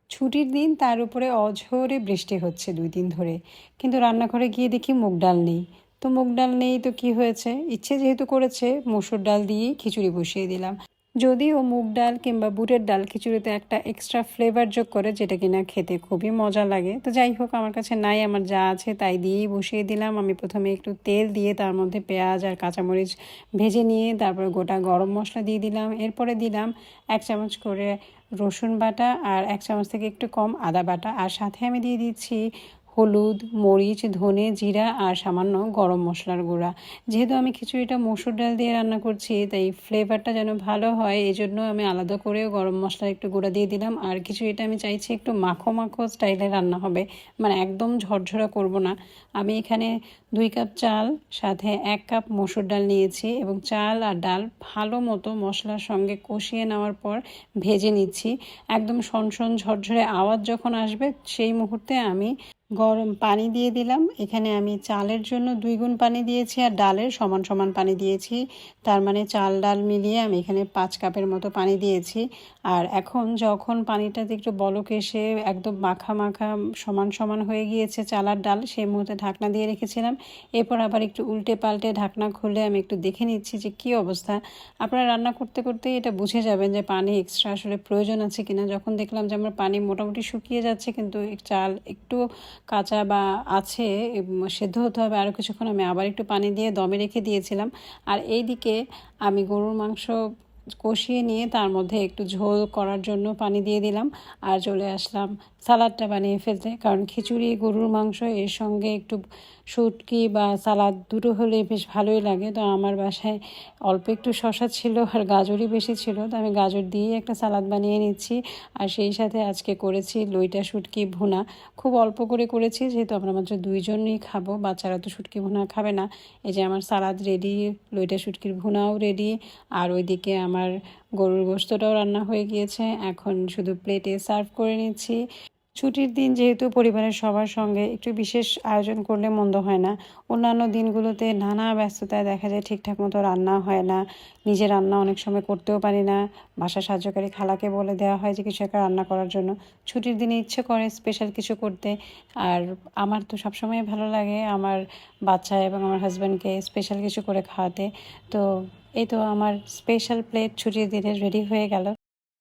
ছুটির দিন, তার উপরে অঝোরে বৃষ্টি হচ্ছে ২ দিন ধরে। কিন্তু রান্নাঘরে গিয়ে দেখি মুগ ডাল নেই। তো মুগ ডাল নেই তো কি হয়েছে? ইচ্ছে যেহেতু করেছে মসুর ডাল দিয়েই খিচুড়ি বসিয়ে দিলাম। যদিও মুগ ডাল কিংবা বুটের ডাল খিচুড়িতে একটা এক্সট্রা ফ্লেভার যোগ করে, যেটা কিনা খেতে খুবই মজা লাগে। তো যাই হোক, আমার কাছে নাই, আমার যা আছে তাই দিয়েই বসিয়ে দিলাম। আমি প্রথমে একটু তেল দিয়ে তার মধ্যে পেঁয়াজ আর কাঁচামরিচ ভেজে নিয়ে তারপরে গোটা গরম মশলা দিয়ে দিলাম। এরপরে দিলাম ১ চামচ করে রসুন বাটা আর ১ চামচ থেকে একটু কম আদা বাটা, আর সাথে আমি দিয়ে দিচ্ছি হলুদ, মরিচ, ধনে, জিরা আর সামান্য গরম মশলার গুঁড়া। যেহেতু আমি খিচুড়িটা মসুর ডাল দিয়ে রান্না করছি, তাই ফ্লেভারটা যেন ভালো হয় এজন্য আমি আলাদা করেও গরম মশলার একটু গুঁড়া দিয়ে দিলাম। আর খিচুড়িটা আমি চাইছি একটু মাখো মাখো স্টাইলে রান্না হবে, মানে একদম ঝরঝরা করব না। আমি এখানে ২ কাপ চাল সাথে ১ কাপ মসুর ডাল নিয়েছি এবং চাল আর ডাল ভালো মতো মশলার সঙ্গে কষিয়ে নেওয়ার পর ভেজে নিচ্ছি। একদম সনসন ঝরঝরে আওয়াজ যখন আসবে সেই মুহূর্তে আমি গরম পানি দিয়ে দিলাম। এখানে আমি চালের জন্য ২ গুণ পানি দিয়েছি আর ডালের সমান সমান পানি দিয়েছি। তার মানে চাল ডাল মিলিয়ে আমি এখানে ৫ কাপের মতো পানি দিয়েছি। আর এখন যখন পানিটাতে একটু বলক এসে একদম মাখা মাখা সমান সমান হয়ে গিয়েছে চাল আর ডাল, সেই মুহূর্তে ঢাকনা দিয়ে রেখেছিলাম। এরপর আবার একটু উল্টে পাল্টে ঢাকনা খুলে আমি একটু দেখে নিচ্ছি যে কী অবস্থা। আপনারা রান্না করতে করতেই এটা বুঝে যাবেন যে পানি এক্সট্রা আসলে প্রয়োজন আছে কিনা। যখন দেখলাম যে আমার পানি মোটামুটি শুকিয়ে যাচ্ছে কিন্তু চাল একটু কাঁচা বা আছে, সেদ্ধ হতে হবে আরও কিছুক্ষণ, আমি আবার একটু পানি দিয়ে দমে রেখে দিয়েছিলাম। আর এইদিকে আমি গরুর মাংস কষিয়ে নিয়ে তার মধ্যে একটু ঝোল করার জন্য পানি দিয়ে দিলাম আর চলে আসলাম সালাডটা বানিয়ে ফেলতে। কারণ খিচুড়ি, গরুর মাংস, এর সঙ্গে একটু শুটকি বা সালাদ দুটো হলে বেশ ভালোই লাগে। তো আমার বাসায় অল্প একটু শসা ছিল আর গাজরই বেশি ছিল, তো আমি গাজর দিয়েই একটা সালাদ বানিয়ে নিচ্ছি। আর সেই সাথে আজকে করেছি লইটা শুটকি ভুনা। খুব অল্প করে করেছি, যেহেতু আমরা মাত্র ২ জনই খাবো, বাচ্চারা তো শুটকি ভুনা খাবে না। এই যে আমার সালাদ রেডি, লইটা শুটকির ভুনাও রেডি, আর ওইদিকে আমার গরুর গোশতটাও রান্না হয়ে গিয়েছে। এখন শুধু প্লেটে সার্ভ করে নিচ্ছি। ছুটির দিন যেহেতু পরিবারের সবার সঙ্গে একটু বিশেষ আয়োজন করলে মন্দ হয় না। অন্যান্য দিনগুলোতে নানা ব্যস্ততায় দেখা যায় ঠিকঠাক মতো রান্না হয় না। নিজে রান্না অনেক সময় করতেও পারি না। বাসার সাহায্যকারী খালাকে বলে দেওয়া হয় যে কিছু একটা রান্না করার জন্য। ছুটির দিনে ইচ্ছে করে স্পেশাল কিছু করতে। আর আমার তো সবসময় ভালো লাগে আমার বাচ্চা এবং আমার হাজব্যান্ডকে স্পেশাল কিছু করে খাওয়াতে। তো এই তো আমার স্পেশাল প্লেট ছুটির দিনে রেডি হয়ে গেল।